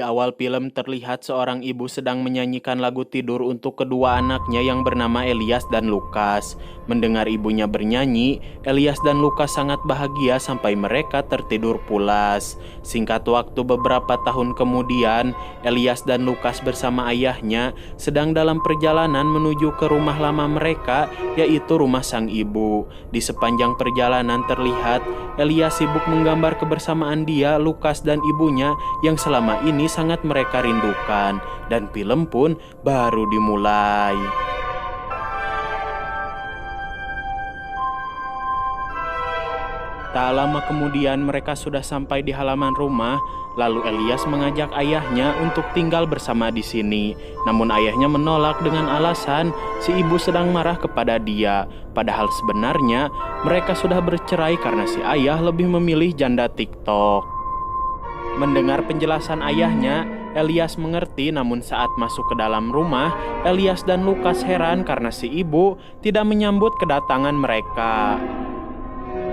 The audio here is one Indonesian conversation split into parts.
awal film terlihat seorang ibu sedang menyanyikan lagu tidur untuk kedua anaknya yang bernama Elias dan Lukas. Mendengar ibunya bernyanyi, Elias dan Lukas sangat bahagia sampai mereka tertidur pulas. Singkat waktu beberapa tahun kemudian, Elias dan Lukas bersama ayahnya sedang dalam perjalanan menuju ke rumah lama mereka, yaitu rumah sang ibu. Di sepanjang perjalanan terlihat Elias sibuk menggambar kebersamaan dia, Lukas dan ibunya yang selama ini sangat mereka rindukan, dan film pun baru dimulai. Tak lama kemudian mereka sudah sampai di halaman rumah, lalu Elias mengajak ayahnya untuk tinggal bersama di sini. Namun ayahnya menolak dengan alasan si ibu sedang marah kepada dia. Padahal sebenarnya mereka sudah bercerai karena si ayah lebih memilih janda TikTok. Mendengar penjelasan ayahnya, Elias mengerti, namun saat masuk ke dalam rumah, Elias dan Lukas heran karena si ibu tidak menyambut kedatangan mereka.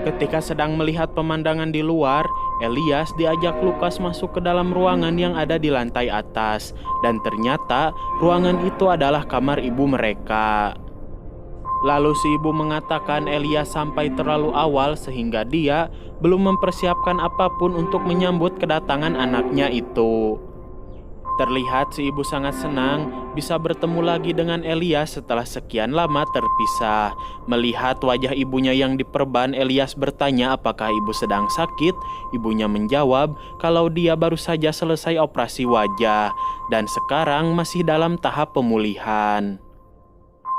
Ketika sedang melihat pemandangan di luar, Elias diajak Lukas masuk ke dalam ruangan yang ada di lantai atas, dan ternyata ruangan itu adalah kamar ibu mereka. Lalu si ibu mengatakan Elias sampai terlalu awal sehingga dia belum mempersiapkan apapun untuk menyambut kedatangan anaknya itu. Terlihat si ibu sangat senang bisa bertemu lagi dengan Elias setelah sekian lama terpisah. Melihat wajah ibunya yang diperban, Elias bertanya apakah ibu sedang sakit. Ibunya menjawab kalau dia baru saja selesai operasi wajah dan sekarang masih dalam tahap pemulihan.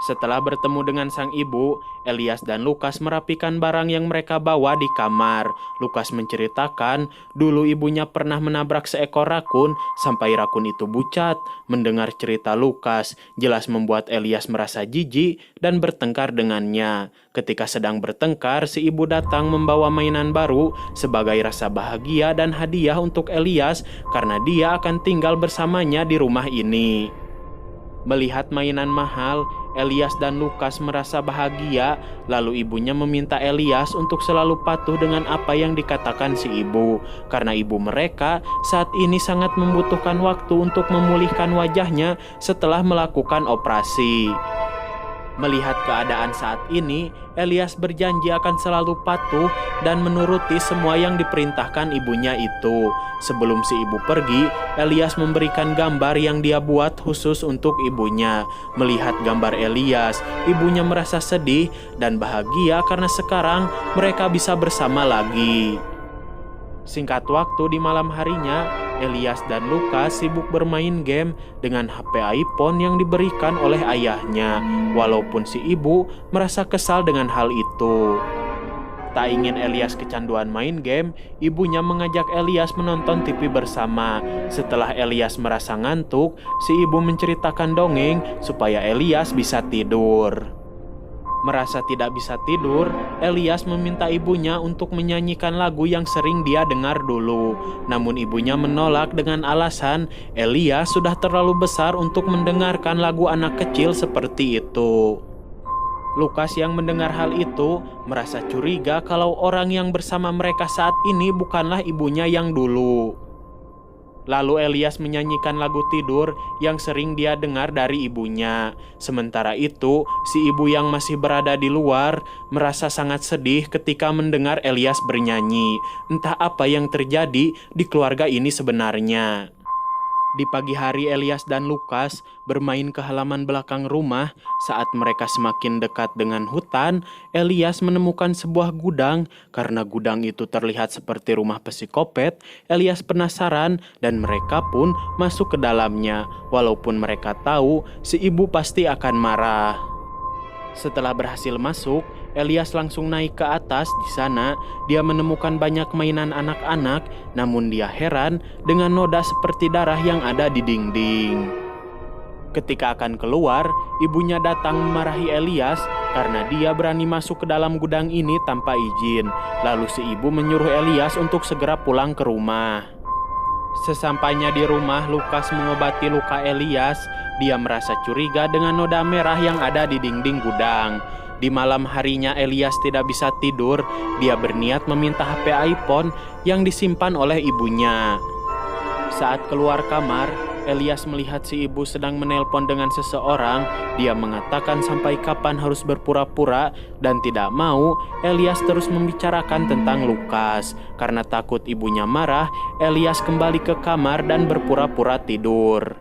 Setelah bertemu dengan sang ibu, Elias dan Lukas merapikan barang yang mereka bawa di kamar. Lukas menceritakan, dulu ibunya pernah menabrak seekor rakun sampai rakun itu bucat. Mendengar cerita Lukas, jelas membuat Elias merasa jijik dan bertengkar dengannya. Ketika sedang bertengkar, si ibu datang membawa mainan baru sebagai rasa bahagia dan hadiah untuk Elias karena dia akan tinggal bersamanya di rumah ini. Melihat mainan mahal, Elias dan Lukas merasa bahagia, lalu ibunya meminta Elias untuk selalu patuh dengan apa yang dikatakan si ibu, karena ibu mereka saat ini sangat membutuhkan waktu untuk memulihkan wajahnya setelah melakukan operasi. Melihat keadaan saat ini, Elias berjanji akan selalu patuh dan menuruti semua yang diperintahkan ibunya itu. Sebelum si ibu pergi, Elias memberikan gambar yang dia buat khusus untuk ibunya. Melihat gambar Elias, ibunya merasa sedih dan bahagia karena sekarang mereka bisa bersama lagi. Singkat waktu di malam harinya, Elias dan Lukas sibuk bermain game dengan HP iPhone yang diberikan oleh ayahnya. Walaupun si ibu merasa kesal dengan hal itu. Tak ingin Elias kecanduan main game, ibunya mengajak Elias menonton TV bersama. Setelah Elias merasa ngantuk, si ibu menceritakan dongeng supaya Elias bisa tidur. Merasa tidak bisa tidur, Elias meminta ibunya untuk menyanyikan lagu yang sering dia dengar dulu. Namun ibunya menolak dengan alasan Elias sudah terlalu besar untuk mendengarkan lagu anak kecil seperti itu. Lukas yang mendengar hal itu merasa curiga kalau orang yang bersama mereka saat ini bukanlah ibunya yang dulu. Lalu Elias menyanyikan lagu tidur yang sering dia dengar dari ibunya. Sementara itu, si ibu yang masih berada di luar merasa sangat sedih ketika mendengar Elias bernyanyi. Entah apa yang terjadi di keluarga ini sebenarnya. Di pagi hari, Elias dan Lukas bermain ke halaman belakang rumah. Saat mereka semakin dekat dengan hutan, Elias menemukan sebuah gudang. Karena gudang itu terlihat seperti rumah psikopat, Elias penasaran dan mereka pun masuk ke dalamnya. Walaupun mereka tahu si ibu pasti akan marah. Setelah berhasil masuk, Elias langsung naik ke atas. Di sana, dia menemukan banyak mainan anak-anak, namun dia heran dengan noda seperti darah yang ada di dinding. Ketika akan keluar, ibunya datang memarahi Elias karena dia berani masuk ke dalam gudang ini tanpa izin. Lalu si ibu menyuruh Elias untuk segera pulang ke rumah. Sesampainya di rumah, Lukas mengobati luka Elias. Dia merasa curiga dengan noda merah yang ada di dinding gudang. Di malam harinya Elias tidak bisa tidur. Dia berniat meminta HP iPhone yang disimpan oleh ibunya. Saat keluar kamar, Elias melihat si ibu sedang menelpon dengan seseorang. Dia mengatakan sampai kapan harus berpura-pura dan tidak mau. Elias terus membicarakan tentang Lukas. Karena takut ibunya marah, Elias kembali ke kamar dan berpura-pura tidur.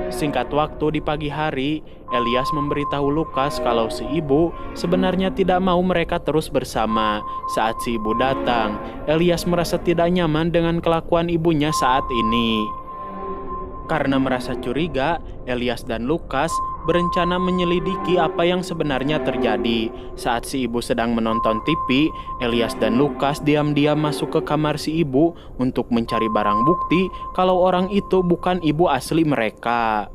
Singkat waktu di pagi hari, Elias memberitahu Lukas kalau si ibu sebenarnya tidak mau mereka terus bersama. Saat si ibu datang, Elias merasa tidak nyaman dengan kelakuan ibunya saat ini. Karena merasa curiga, Elias dan Lukas berencana menyelidiki apa yang sebenarnya terjadi. Saat si ibu sedang menonton TV, Elias dan Lukas diam-diam masuk ke kamar si ibu untuk mencari barang bukti kalau orang itu bukan ibu asli mereka.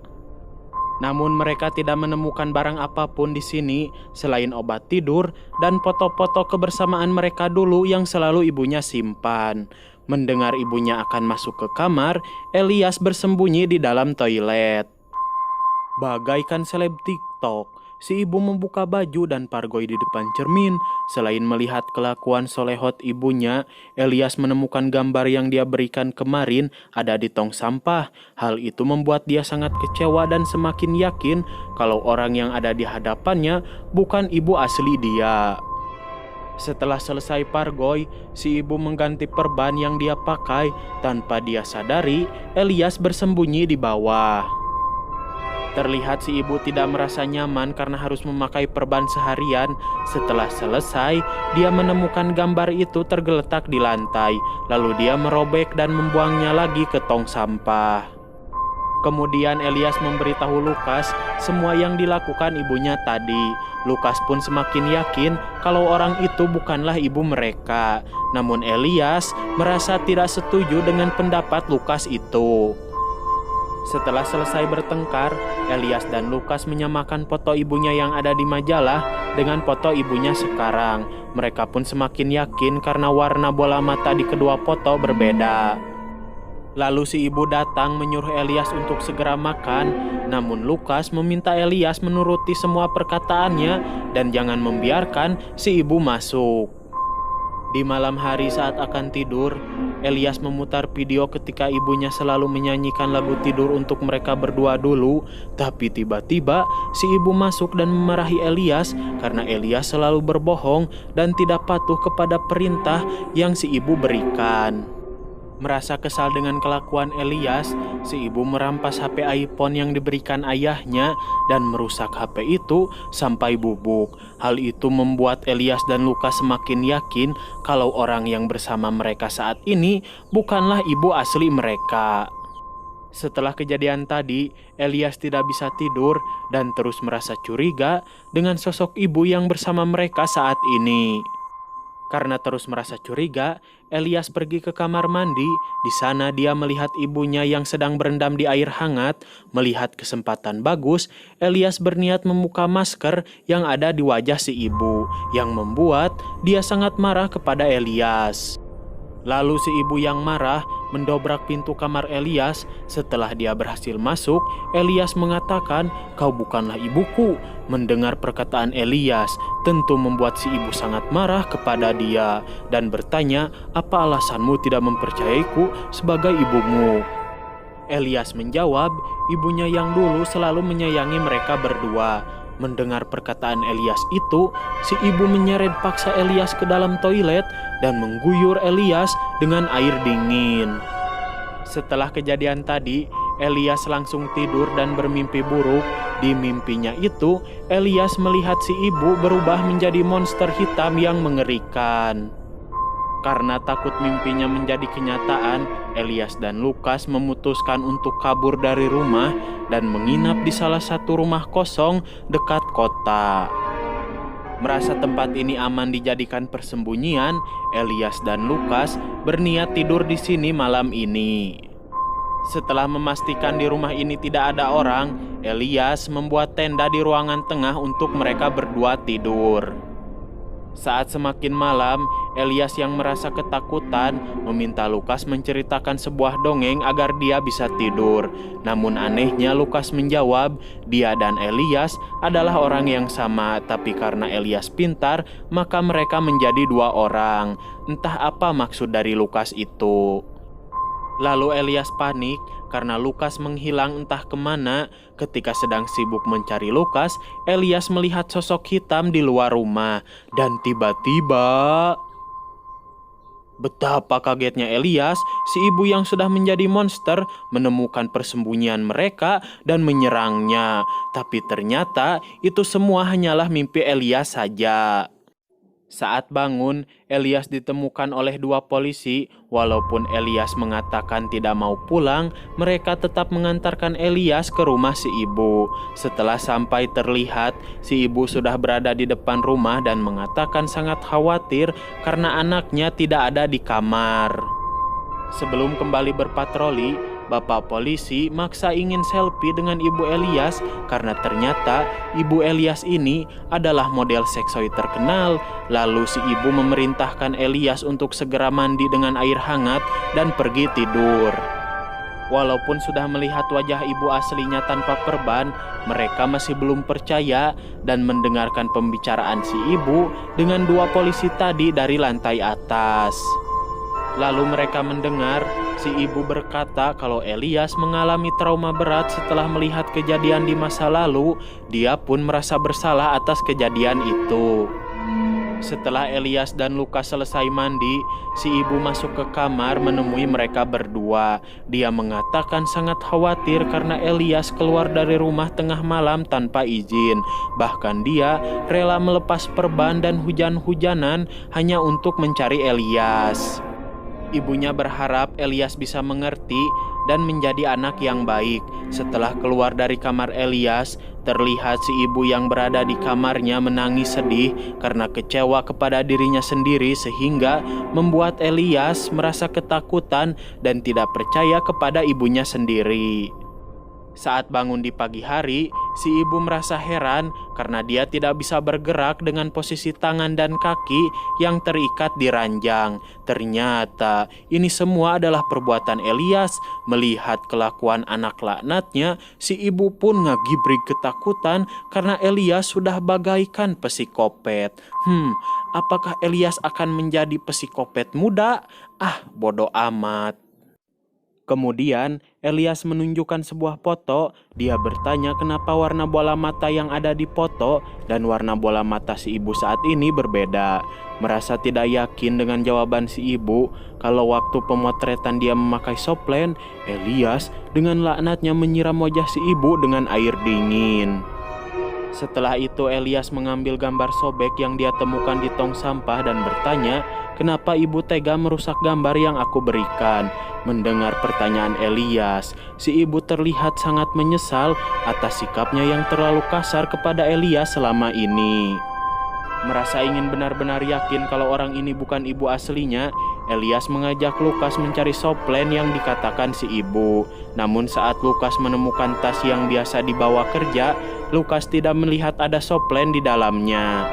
Namun mereka tidak menemukan barang apapun di sini selain obat tidur dan foto-foto kebersamaan mereka dulu yang selalu ibunya simpan. Mendengar ibunya akan masuk ke kamar, Elias bersembunyi di dalam toilet. Bagaikan seleb TikTok, si ibu membuka baju dan pargoi di depan cermin. Selain melihat kelakuan solehot ibunya, Elias menemukan gambar yang dia berikan kemarin ada di tong sampah. Hal itu membuat dia sangat kecewa dan semakin yakin kalau orang yang ada di hadapannya bukan ibu asli dia. Setelah selesai pargoi, si ibu mengganti perban yang dia pakai. Tanpa dia sadari, Elias bersembunyi di bawah. Terlihat si ibu tidak merasa nyaman karena harus memakai perban seharian. Setelah selesai, dia menemukan gambar itu tergeletak di lantai. Lalu dia merobek dan membuangnya lagi ke tong sampah. Kemudian Elias memberitahu Lukas semua yang dilakukan ibunya tadi. Lukas pun semakin yakin kalau orang itu bukanlah ibu mereka. Namun Elias merasa tidak setuju dengan pendapat Lukas itu. Setelah selesai bertengkar, Elias dan Lukas menyamakan foto ibunya yang ada di majalah dengan foto ibunya sekarang. Mereka pun semakin yakin karena warna bola mata di kedua foto berbeda. Lalu si ibu datang menyuruh Elias untuk segera makan, namun Lukas meminta Elias menuruti semua perkataannya dan jangan membiarkan si ibu masuk. Di malam hari saat akan tidur, Elias memutar video ketika ibunya selalu menyanyikan lagu tidur untuk mereka berdua dulu. Tapi tiba-tiba si ibu masuk dan memarahi Elias karena Elias selalu berbohong dan tidak patuh kepada perintah yang si ibu berikan. Merasa kesal dengan kelakuan Elias, si ibu merampas HP iPhone yang diberikan ayahnya dan merusak HP itu sampai bubuk. Hal itu membuat Elias dan Lukas semakin yakin kalau orang yang bersama mereka saat ini bukanlah ibu asli mereka. Setelah kejadian tadi, Elias tidak bisa tidur dan terus merasa curiga dengan sosok ibu yang bersama mereka saat ini. Karena terus merasa curiga, Elias pergi ke kamar mandi. Di sana dia melihat ibunya yang sedang berendam di air hangat. Melihat kesempatan bagus, Elias berniat membuka masker yang ada di wajah si ibu, yang membuat dia sangat marah kepada Elias. Lalu si ibu yang marah mendobrak pintu kamar Elias. Setelah dia berhasil masuk, Elias mengatakan, "Kau bukanlah ibuku." Mendengar perkataan Elias, tentu membuat si ibu sangat marah kepada dia dan bertanya, "Apa alasanmu tidak mempercayaiku sebagai ibumu?" Elias menjawab, ibunya yang dulu selalu menyayangi mereka berdua. Mendengar perkataan Elias itu, si ibu menyeret paksa Elias ke dalam toilet dan mengguyur Elias dengan air dingin. Setelah kejadian tadi, Elias langsung tidur dan bermimpi buruk. Di mimpinya itu, Elias melihat si ibu berubah menjadi monster hitam yang mengerikan. Karena takut mimpinya menjadi kenyataan, Elias dan Lukas memutuskan untuk kabur dari rumah dan menginap di salah satu rumah kosong dekat kota. Merasa tempat ini aman dijadikan persembunyian, Elias dan Lukas berniat tidur di sini malam ini. Setelah memastikan di rumah ini tidak ada orang, Elias membuat tenda di ruangan tengah untuk mereka berdua tidur. Saat semakin malam, Elias yang merasa ketakutan meminta Lukas menceritakan sebuah dongeng agar dia bisa tidur. Namun anehnya Lukas menjawab, dia dan Elias adalah orang yang sama, tapi karena Elias pintar, maka mereka menjadi dua orang. Entah apa maksud dari Lukas itu. Lalu Elias panik karena Lukas menghilang entah kemana. Ketika sedang sibuk mencari Lukas, Elias melihat sosok hitam di luar rumah. Dan tiba-tiba... Betapa kagetnya Elias, si ibu yang sudah menjadi monster menemukan persembunyian mereka dan menyerangnya. Tapi ternyata itu semua hanyalah mimpi Elias saja. Saat bangun, Elias ditemukan oleh dua polisi. Walaupun Elias mengatakan tidak mau pulang, mereka tetap mengantarkan Elias ke rumah si ibu. Setelah sampai terlihat, si ibu sudah berada di depan rumah dan mengatakan sangat khawatir karena anaknya tidak ada di kamar. Sebelum kembali berpatroli, bapak polisi maksa ingin selfie dengan ibu Elias karena ternyata ibu Elias ini adalah model seksoid terkenal. Lalu si ibu memerintahkan Elias untuk segera mandi dengan air hangat dan pergi tidur. Walaupun sudah melihat wajah ibu aslinya tanpa perban, mereka masih belum percaya dan mendengarkan pembicaraan si ibu dengan dua polisi tadi dari lantai atas. Lalu mereka mendengar si ibu berkata kalau Elias mengalami trauma berat setelah melihat kejadian di masa lalu. Dia pun merasa bersalah atas kejadian itu. Setelah Elias dan Lukas selesai mandi, si ibu masuk ke kamar menemui mereka berdua. Dia mengatakan sangat khawatir karena Elias keluar dari rumah tengah malam tanpa izin. Bahkan dia rela melepas perban dan hujan-hujanan hanya untuk mencari Elias. Ibunya berharap Elias bisa mengerti dan menjadi anak yang baik. Setelah keluar dari kamar Elias, terlihat si ibu yang berada di kamarnya menangis sedih karena kecewa kepada dirinya sendiri sehingga membuat Elias merasa ketakutan dan tidak percaya kepada ibunya sendiri. Saat bangun di pagi hari, si ibu merasa heran karena dia tidak bisa bergerak dengan posisi tangan dan kaki yang terikat di ranjang. Ternyata ini semua adalah perbuatan Elias. Melihat kelakuan anak laknatnya, si ibu pun ngagibrig ketakutan karena Elias sudah bagaikan psikopet. Apakah Elias akan menjadi psikopet muda? Bodoh amat. Kemudian Elias menunjukkan sebuah foto. Dia bertanya kenapa warna bola mata yang ada di foto dan warna bola mata si ibu saat ini berbeda. Merasa tidak yakin dengan jawaban si ibu kalau waktu pemotretan dia memakai soplen, Elias dengan laknatnya menyiram wajah si ibu dengan air dingin. Setelah itu Elias mengambil gambar sobek yang dia temukan di tong sampah dan bertanya, kenapa ibu tega merusak gambar yang aku berikan? Mendengar pertanyaan Elias, si ibu terlihat sangat menyesal atas sikapnya yang terlalu kasar kepada Elias selama ini. Merasa ingin benar-benar yakin kalau orang ini bukan ibu aslinya, Elias mengajak Lukas mencari soplen yang dikatakan si ibu. Namun saat Lukas menemukan tas yang biasa dibawa kerja, Lukas tidak melihat ada soplen di dalamnya.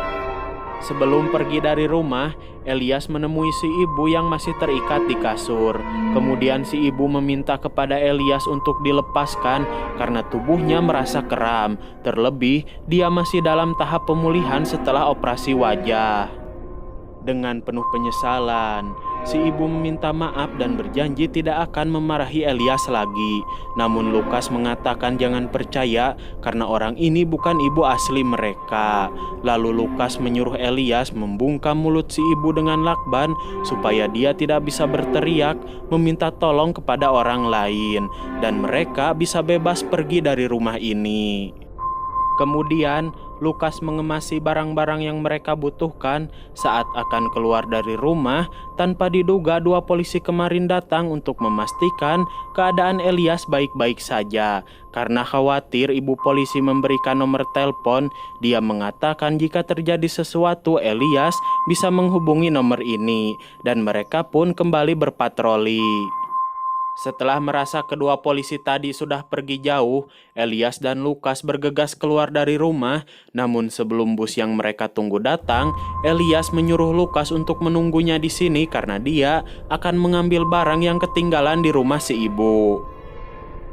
Sebelum pergi dari rumah, Elias menemui si ibu yang masih terikat di kasur. Kemudian si ibu meminta kepada Elias untuk dilepaskan karena tubuhnya merasa kram. Terlebih, dia masih dalam tahap pemulihan setelah operasi wajah. Dengan penuh penyesalan, si ibu meminta maaf dan berjanji tidak akan memarahi Elias lagi. Namun Lukas mengatakan jangan percaya karena orang ini bukan ibu asli mereka. Lalu Lukas menyuruh Elias membungkam mulut si ibu dengan lakban supaya dia tidak bisa berteriak meminta tolong kepada orang lain dan mereka bisa bebas pergi dari rumah ini. Kemudian Lukas mengemasi barang-barang yang mereka butuhkan. Saat akan keluar dari rumah, tanpa diduga dua polisi kemarin datang untuk memastikan keadaan Elias baik-baik saja. Karena khawatir ibu polisi memberikan nomor telepon, dia mengatakan jika terjadi sesuatu Elias bisa menghubungi nomor ini dan mereka pun kembali berpatroli. Setelah merasa kedua polisi tadi sudah pergi jauh, Elias dan Lukas bergegas keluar dari rumah. Namun sebelum bus yang mereka tunggu datang, Elias menyuruh Lukas untuk menunggunya di sini karena dia akan mengambil barang yang ketinggalan di rumah si ibu.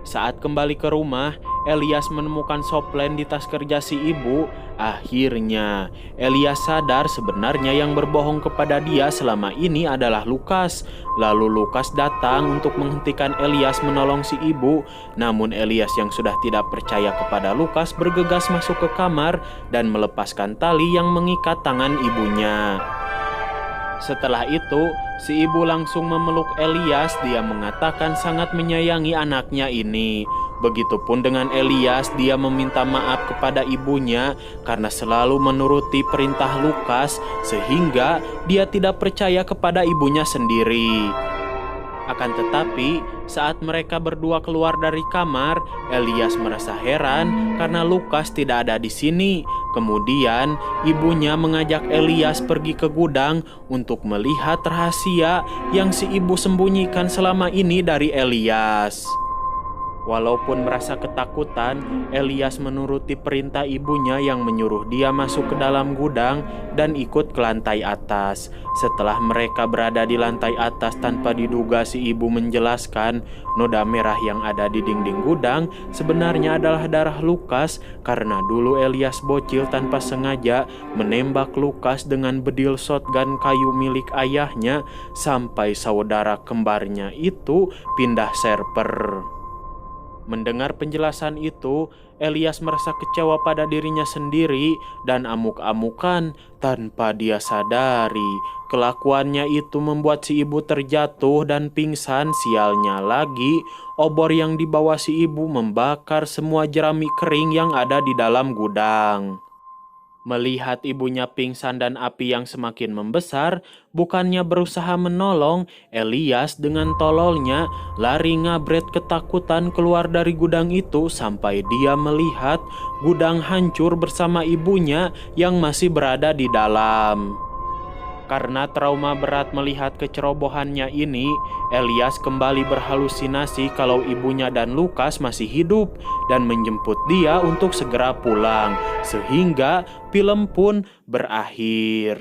Saat kembali ke rumah, Elias menemukan soplen di tas kerja si ibu. Akhirnya, Elias sadar sebenarnya yang berbohong kepada dia selama ini adalah Lukas. Lalu Lukas datang untuk menghentikan Elias menolong si ibu. Namun Elias yang sudah tidak percaya kepada Lukas bergegas masuk ke kamar dan melepaskan tali yang mengikat tangan ibunya. Setelah itu, si ibu langsung memeluk Elias. Dia mengatakan sangat menyayangi anaknya ini. Begitupun dengan Elias, dia meminta maaf kepada ibunya karena selalu menuruti perintah Lukas, sehingga dia tidak percaya kepada ibunya sendiri. Akan tetapi, saat mereka berdua keluar dari kamar, Elias merasa heran karena Lukas tidak ada di sini. Kemudian, ibunya mengajak Elias pergi ke gudang untuk melihat rahasia yang si ibu sembunyikan selama ini dari Elias. Walaupun merasa ketakutan, Elias menuruti perintah ibunya yang menyuruh dia masuk ke dalam gudang dan ikut ke lantai atas. Setelah mereka berada di lantai atas tanpa diduga, si ibu menjelaskan noda merah yang ada di dinding gudang sebenarnya adalah darah Lukas karena dulu Elias bocil tanpa sengaja menembak Lukas dengan bedil shotgun kayu milik ayahnya sampai saudara kembarnya itu pindah server. Mendengar penjelasan itu, Elias merasa kecewa pada dirinya sendiri dan amuk-amukan tanpa dia sadari. Kelakuannya itu membuat si ibu terjatuh dan pingsan. Sialnya lagi, obor yang dibawa si ibu membakar semua jerami kering yang ada di dalam gudang. Melihat ibunya pingsan dan api yang semakin membesar, bukannya berusaha menolong, Elias dengan tololnya lari ngabret ketakutan keluar dari gudang itu sampai dia melihat gudang hancur bersama ibunya yang masih berada di dalam. Karena trauma berat melihat kecerobohannya ini, Elias kembali berhalusinasi kalau ibunya dan Lukas masih hidup dan menjemput dia untuk segera pulang, sehingga film pun berakhir.